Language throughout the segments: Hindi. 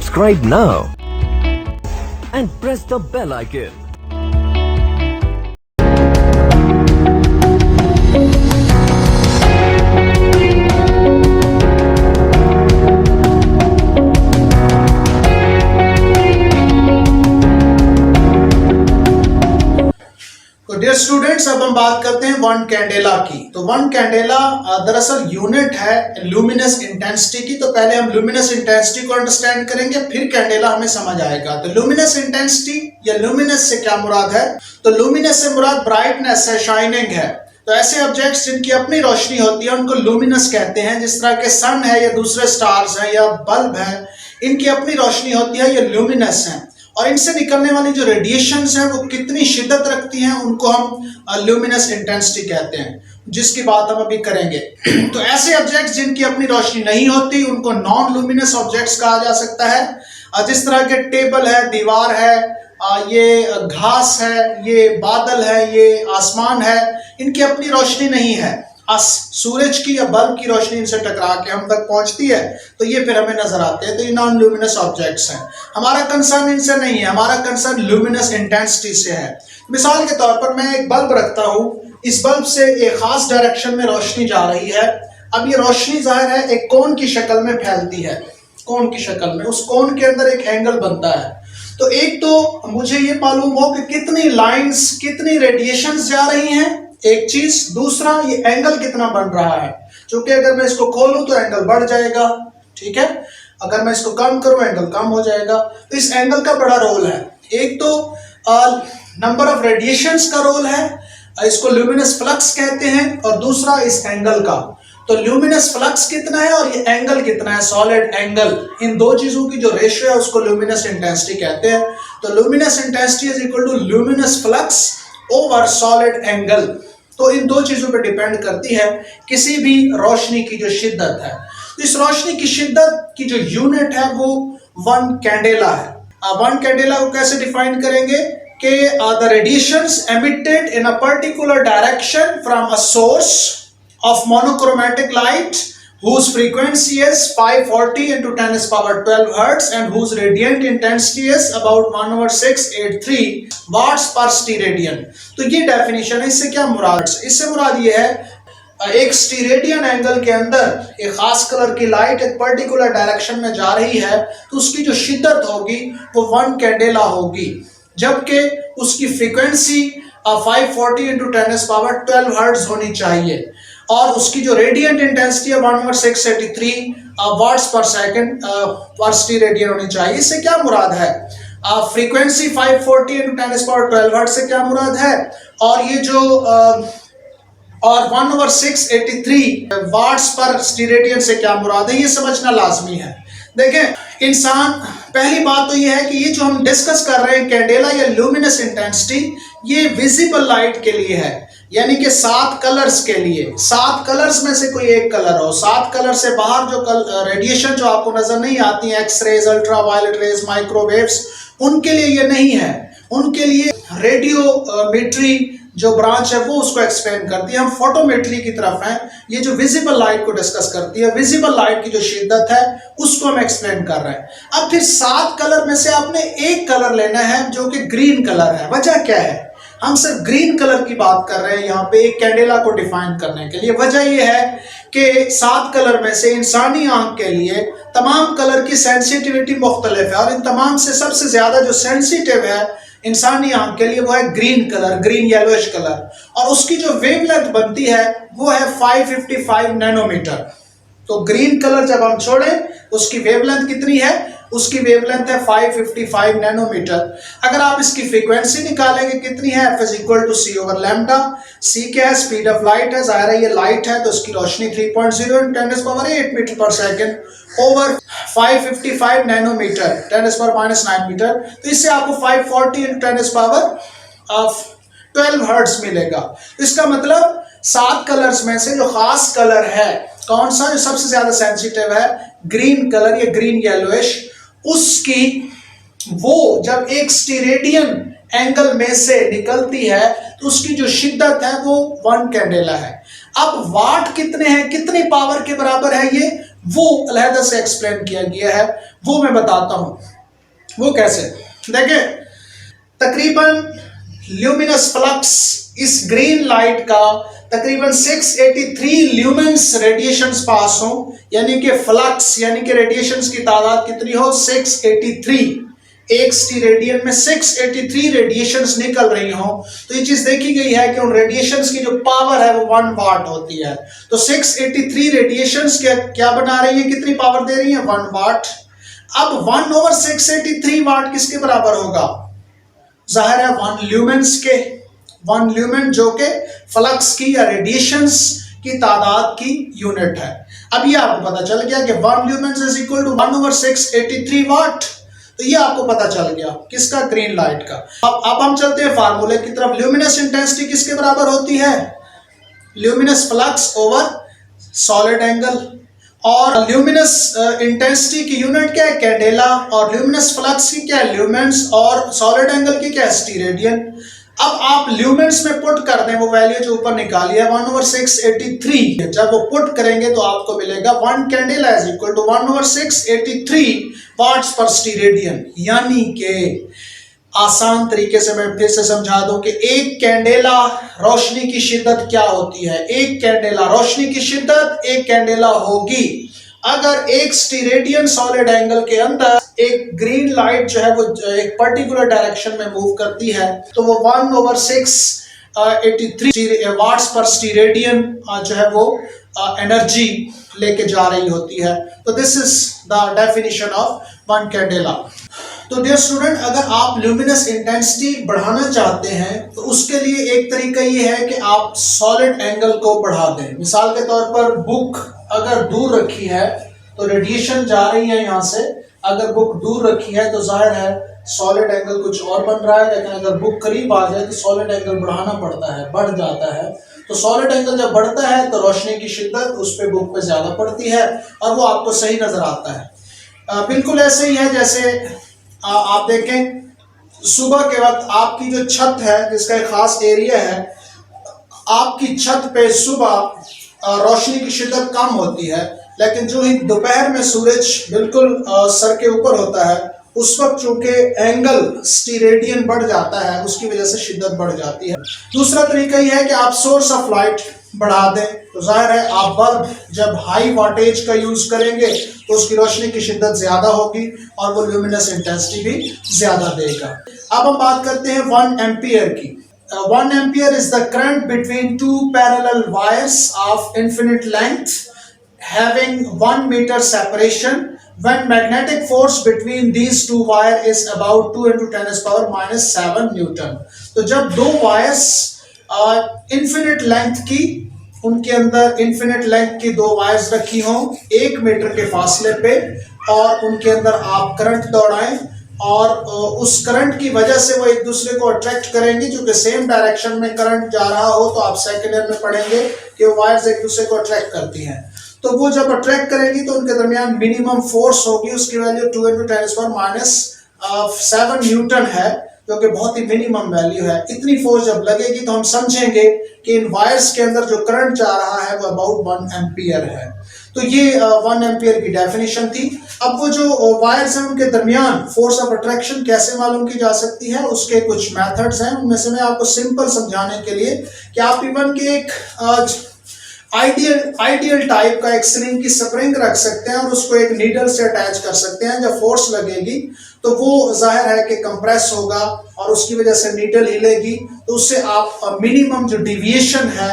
Subscribe now and press the bell icon. तो डियर स्टूडेंट्स, अब हम बात करते हैं वन कैंडेला की। तो वन कैंडेला दरअसल यूनिट है लुमिनस इंटेंसिटी की। तो पहले हम लुमिनस इंटेंसिटी को अंडरस्टैंड करेंगे, फिर कैंडेला हमें समझ आएगा। तो लुमिनस इंटेंसिटी या लुमिनस से क्या मुराद है? तो लुमिनस से मुराद ब्राइटनेस है, शाइनिंग है। तो ऐसे ऑब्जेक्ट्स जिनकी अपनी रोशनी होती है उनको लुमिनस कहते हैं। जिस तरह के सन है या दूसरे स्टार्स हैं या बल्ब है, इनकी अपनी रोशनी होती है, ये लुमिनस है। और इनसे निकलने वाली जो रेडिएशंस हैं वो कितनी शिद्दत रखती हैं, उनको हम लुमिनस इंटेंसिटी कहते हैं, जिसकी बात हम अभी करेंगे। तो ऐसे ऑब्जेक्ट्स जिनकी अपनी रोशनी नहीं होती उनको नॉन लुमिनस ऑब्जेक्ट्स कहा जा सकता है। जिस तरह के टेबल है, दीवार है, ये घास है, ये बादल है, ये आसमान है, इनकी अपनी रोशनी नहीं है। सूरज की या बल्ब की रोशनी इनसे टकरा के हम तक पहुंचती है तो ये फिर हमें नजर आते हैं। तो ये नॉन लुमिनस ऑब्जेक्ट्स हैं। हमारा कंसर्न इनसे नहीं है, हमारा कंसर्न लुमिनस इंटेंसिटी से है। मिसाल के तौर पर मैं एक बल्ब रखता हूं, इस बल्ब से एक खास डायरेक्शन में रोशनी जा रही है। अब ये रोशनी जाहिर है एक कोन की शक्ल में फैलती है, कोन की शक्ल में। उस कोन के अंदर एक एंगल बनता है। तो एक तो मुझे ये मालूम हो कि कितनी लाइंस, कितनी रेडिएशंस जा रही हैं, एक चीज। दूसरा, ये एंगल कितना बन रहा है, क्योंकि अगर मैं इसको खोलूं तो एंगल बढ़ जाएगा, ठीक है। अगर मैं इसको कम करूं एंगल कम हो जाएगा। तो इस एंगल का बड़ा रोल है। एक तो नंबर ऑफ रेडिएशंस का रोल है, इसको ल्यूमिनस फ्लक्स कहते हैं। और दूसरा इस एंगल का। तो ल्यूमिनस फ्लक्स कितना है और ये एंगल कितना है, सॉलिड एंगल। इन दो चीजों की जो रेशियो है उसको ल्यूमिनस इंटेंसिटी कहते हैं। तो luminous intensity is equal to luminous flux over solid angle. तो इन दो चीजों पर डिपेंड करती है किसी भी रोशनी की जो शिद्दत है। तो इस रोशनी की शिद्दत की जो यूनिट है वो वन कैंडेला है। वन कैंडेला को कैसे डिफाइन करेंगे कि the radiations emitted in a particular direction from a source of monochromatic light whose frequency is 540 into 10 is power 12 hertz and whose radiant intensity is about 1/683 watts per steradian। तो ये डेफिनेशन है। इससे क्या मुराद? इससे मुराद ये है एक स्टीरेडियन एंगल के अंदर एक खास कलर की लाइट एक पर्टिकुलर डायरेक्शन में जा रही है तो उसकी जो शिद्दत होगी वो वन कैंडेला होगी, जबकि उसकी frequency 540 into 10 is power 12 hertz होनी चाहिए। और उसकी जो रेडियंट इंटेंसिटी है 1/683 वाट्स पर सेकंड पर स्टीरेडियन होनी चाहिए। इससे क्या मुराद है? Frequency 540 into 10 is power 12 hertz से क्या मुराद है? और ये जो और 1/683 वाट्स पर स्टीरेडियन से क्या मुराद है, ये समझना लाजमी है। देखें इंसान, पहली बात तो ये है कि ये जो हम डिस्कस कर रहे हैं कैंडेला या लुमिनस इंटेंसिटी, ये विजिबल लाइट के लिए है, यानी कि 7 कलर्स के लिए। 7 कलर्स में से कोई एक कलर हो। 7 कलर से बाहर जो रेडिएशन जो आपको नजर नहीं आती है, एक्सरेज, अल्ट्रावायलेट रेज, माइक्रोवेव्स, उनके लिए ये नहीं है। उनके लिए रेडियोमेट्री जो ब्रांच है वो उसको एक्सप्लेन करती है। हम फोटोमेट्री की तरफ हैं, ये जो विजिबल लाइट को डिस्कस करती है। विजिबल लाइट की जो शिद्दत है उसको हम एक्सप्लेन कर रहे हैं। अब फिर 7 कलर में से आपने एक कलर लेना है जो कि ग्रीन कलर है। वजह क्या है? हम सिर्फ ग्रीन कलर की बात कर रहे हैं यहाँ पे एक कैंडेला को डिफाइन करने के लिए। वजह यह है कि 7 कलर में से इंसानी आंख के लिए तमाम कलर की सेंसिटिविटी मुख्तलिफ है और इन तमाम से सबसे ज्यादा जो सेंसिटिव है इंसानी आंख के लिए वो है green colour, green yellowish colour. और उसकी जो वेवलेंथ बनती है वो है 555 नैनोमीटर। तो ग्रीन कलर जब हम छोड़ें उसकी वेवलेंथ कितनी है? उसकी वेवलेंथ है 555 नैनोमीटर। अगर आप इसकी फ्रीक्वेंसी निकालेंगे कितनी है? F = c over lambda. c क्या है? स्पीड ऑफ लाइट है। जाहिर है ये लाइट है तो उसकी रोशनी 3.0 × 10⁸ मीटर पर सेकंड ओवर 555 नैनोमीटर 10⁻⁹ मीटर। तो इससे आपको 540 × 10⁻12 हर्ट्ज मिलेगा। इसका मतलब 7 कलर्स में से जो खास कलर है कौन सा, जो सबसे ज्यादा सेंसिटिव है, ग्रीन कलर या ग्रीन येलोइश, उसकी वो जब एक स्टीरेडियन एंगल में से निकलती है तो उसकी जो शिद्दत है वो वन कैंडेला है। अब वाट कितने हैं, कितनी पावर के बराबर है? ये वो अलहदा से एक्सप्लेन किया गया है, वो मैं बताता हूं वो कैसे। देखिए, तकरीबन ल्यूमिनस फ्लक्स इस ग्रीन लाइट का तकरीबन 683 ल्यूमेंस रेडिएशंस पास हो, यानी कि फ्लक्स यानी कि रेडिएशंस की तादाद कितनी हो, 683। एक स्टीरेडियन में 683 रेडिएशंस निकल रही हो। तो ये चीज देखी गई है कि उन रेडिएशंस की जो पावर है वो 1 वाट होती है। तो 683 रेडिएशंस क्या बना रही है, कितनी पावर दे रही है, 1 वाट। अब 1/683 वाट किसके बराबर होगा, जाहिर है 1 ल्यूमेंस के। 1 ल्यूमेन जो कि फ्लक्स की या रेडिएशंस की तादाद की यूनिट है। अब ये आपको पता चल गया कि 1 ल्यूमेंस इज इक्वल टू 1/683 वाट। तो ये आपको पता चल गया किसका, ग्रीन लाइट का। अब हम चलते हैं फार्मूले की तरफ। ल्यूमिनस इंटेंसिटी किसके बराबर होती है, luminous flux over solid angle. और ल्यूमिनस इंटेंसिटी की यूनिट क्या है, कैंडेला। और ल्यूमिनस फ्लक्स की क्या है, ल्यूमेंस। और सॉलिड एंगल की क्या है, स्टीरेडियन। अब आप ल्यूमेंस में पुट कर दें वो वैल्यू जो ऊपर निकाली है 1/683। जब वो पुट करेंगे तो आपको मिलेगा 1 candela is equal to 1/683 watts per steradian. यानी कि आसान तरीके से मैं फिर से समझा दूं कि एक कैंडेला रोशनी की शिद्दत क्या होती है, एक कैंडेला रोशनी की शिद्दत एक कैंडेला होगी अगर एक स्टीरेडियन सॉलिड एंगल के अंदर एक ग्रीन लाइट जो है वो एक पर्टिकुलर डायरेक्शन में मूव करती है, तो वो 1/683 वाट्स पर स्टीरेडियन जो है वो एनर्जी लेके जा रही होती है। तो this is the definition of 1 candela. तो डियर स्टूडेंट, अगर आप ल्यूमिनस इंटेंसिटी बढ़ाना चाहते हैं तो उसके लिए एक तरीका ये है कि आप सॉलिड एंगल को बढ़ा दें। मिसाल के तौर पर बुक अगर दूर रखी है तो रेडिएशन जा रही है यहाँ से, अगर बुक दूर रखी है तो जाहिर है सॉलिड एंगल कुछ और बन रहा है, लेकिन अगर बुक करीब आ जाए तो सॉलिड एंगल बढ़ाना पड़ता है, बढ़ जाता है। तो सॉलिड एंगल जब बढ़ता है तो रोशनी की शिद्दत उस पे बुक पे ज्यादा पड़ती है और वो आपको सही नजर आता है। बिल्कुल ऐसे ही है जैसे आप देखें सुबह के वक्त आपकी जो छत है जिसका एक खास एरिया है, आपकी छत पे सुबह रोशनी की शिद्दत कम होती है, लेकिन जो ही दोपहर में सूरज बिल्कुल सर के ऊपर होता है उस वक्त चूंकि एंगल स्टीरेडियन बढ़ जाता है उसकी वजह से शिद्दत बढ़ जाती है। दूसरा तरीका यह है कि आप सोर्स ऑफ लाइट बढ़ा दें, तो जाहिर है आप बल्ब जब हाई वाटेज का यूज करेंगे तो उसकी रोशनी की शिद्दत ज्यादा होगी और वो ल्यूमिनस इंटेंसिटी भी ज्यादा देगा। अब हम बात करते हैं 1 एम्पियर की। 1 ampere is the current between 2 parallel wires of infinite length having 1 meter separation when magnetic force between these two wire is about 2 × 10⁻⁻7 Newton. तो जब दो वायर्स इनफिनिट लेंथ की, उनके अंदर इनफिनिट लेंथ की दो वायर्स रखी हों 1 मीटर के फासले पे और उनके अंदर आप करंट दौड़ाएं और उस करंट की वजह से वो एक दूसरे को अट्रैक्ट करेंगे, जो कि सेम डायरेक्शन में करंट जा रहा हो तो आप सेकेंड ईयर में पढ़ेंगे कि वो वायर्स एक दूसरे को अट्रैक्ट करती हैं। तो वो जब अट्रैक्ट करेंगी तो उनके दरमियान मिनिमम फोर्स होगी, उसकी वैल्यू 2 × 10⁻⁷ न्यूटन है, जो कि बहुत ही मिनिमम वैल्यू है। इतनी फोर्स जब लगेगी तो हम समझेंगे कि इन वायर्स के अंदर जो करंट जा रहा है वो अबाउट 1 एम्पियर है। तो ये 1 एम्पियर की डेफिनेशन थी। अब वो जो वायर्स हैं उनके दरमियान फोर्स ऑफ अट्रैक्शन कैसे मालूम की जा सकती है, उसके कुछ मेथड्स हैं। उनमें से मैं आपको सिंपल समझाने के लिए कि आप इवन के एक आइडियल टाइप का एक स्लिंग की स्प्रिंग रख सकते हैं और उसको एक नीडल से अटैच कर सकते हैं। जब फोर्स लगेगी तो वो जाहिर है कि कंप्रेस होगा और उसकी वजह से नीडल हिलेगी, तो उससे आप मिनिमम जो डिविएशन है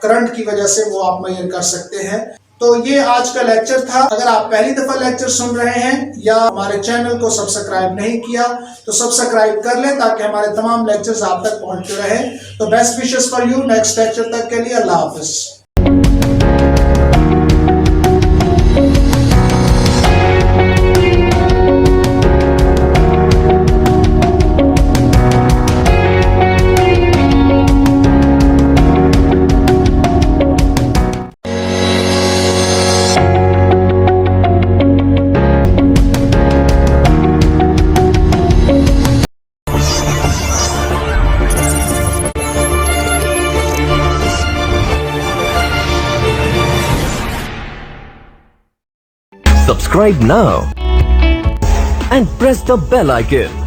करंट की वजह से वो आप मेजर कर सकते हैं। तो ये आज का लेक्चर था। अगर आप पहली दफा लेक्चर सुन रहे हैं या हमारे चैनल को सब्सक्राइब नहीं किया तो सब्सक्राइब कर लें ताकि हमारे तमाम लेक्चर्स आप तक पहुंचते रहे। तो best wishes for you next lecture तक के लिए। अल्लाह हाफिज। Subscribe now and press the bell icon.